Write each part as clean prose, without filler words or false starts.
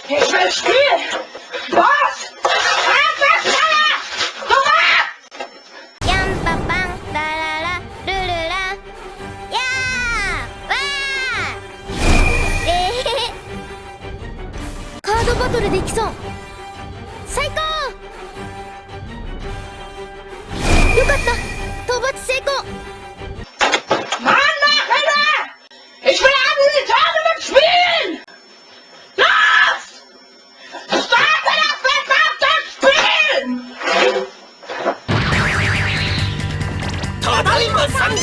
Ich will spielen! Was? Yam pa pang da la la lu lu la ya wa カードバトルできそう。最高。よかった。討伐成功。Mann, ich will alle Tournament spielen! Los! Starte das verdammte Spiel! ただいま参上。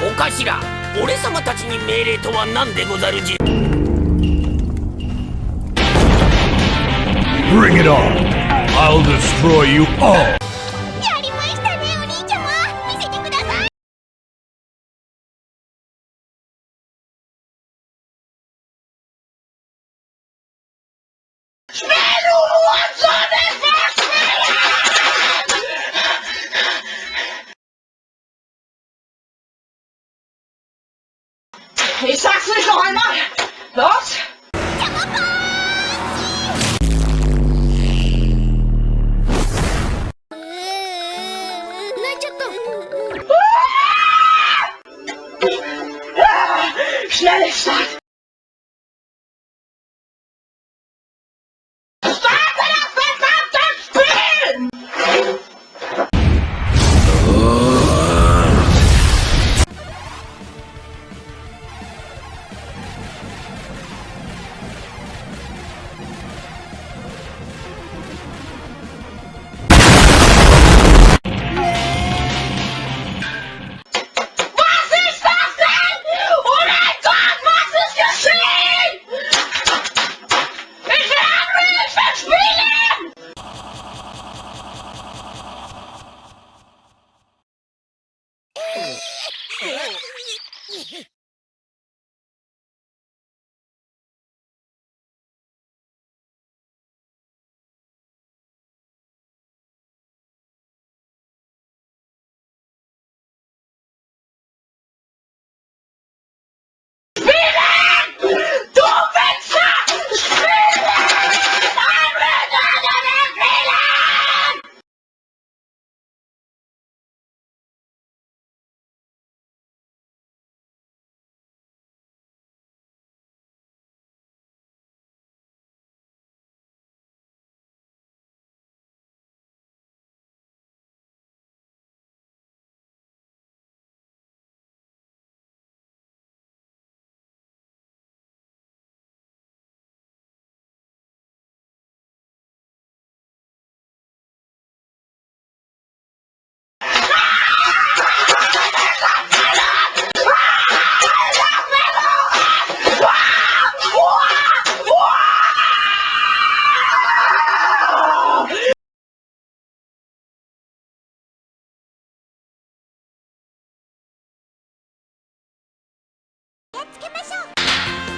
お頭、俺様たちに命令とは何でござるじ。Bring it on! I'll destroy you all! やりましたね、お兄ちゃま。見せてください。Ich sag's nicht noch einmal! Los! 泣いちゃった。Schnell Start! Starte das verdammte Spiel!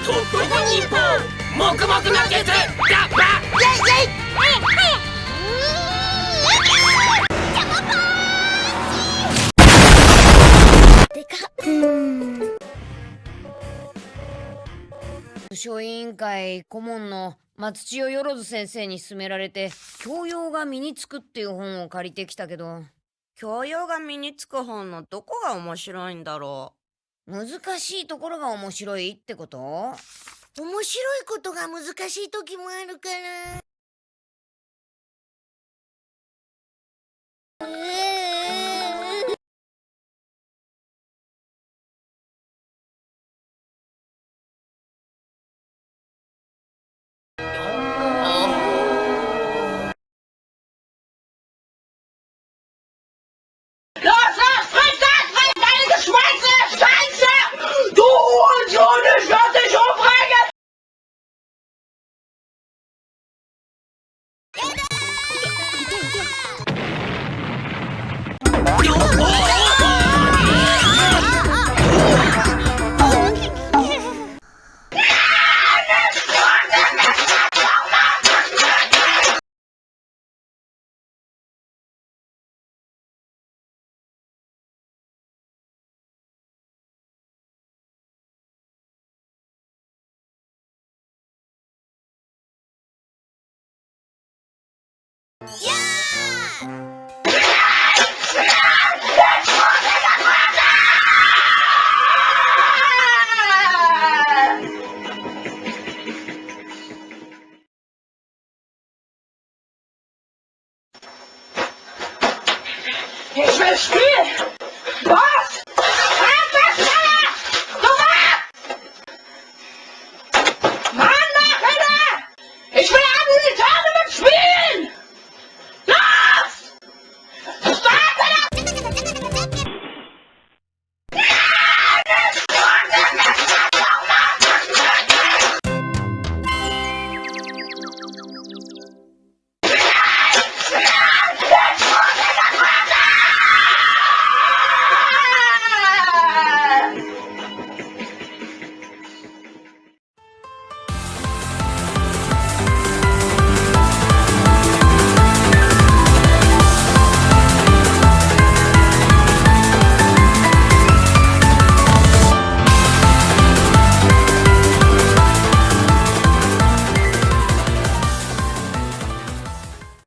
トップ5人ポー黙々な決ラッパ図書委員会顧問の松千代万先生に勧められて教養が身につくっていう本を借りてきたけど、教養が身につく本のどこが面白いんだろ難しいところが面白いってこと？面白いことが難しい時もあるから。おやー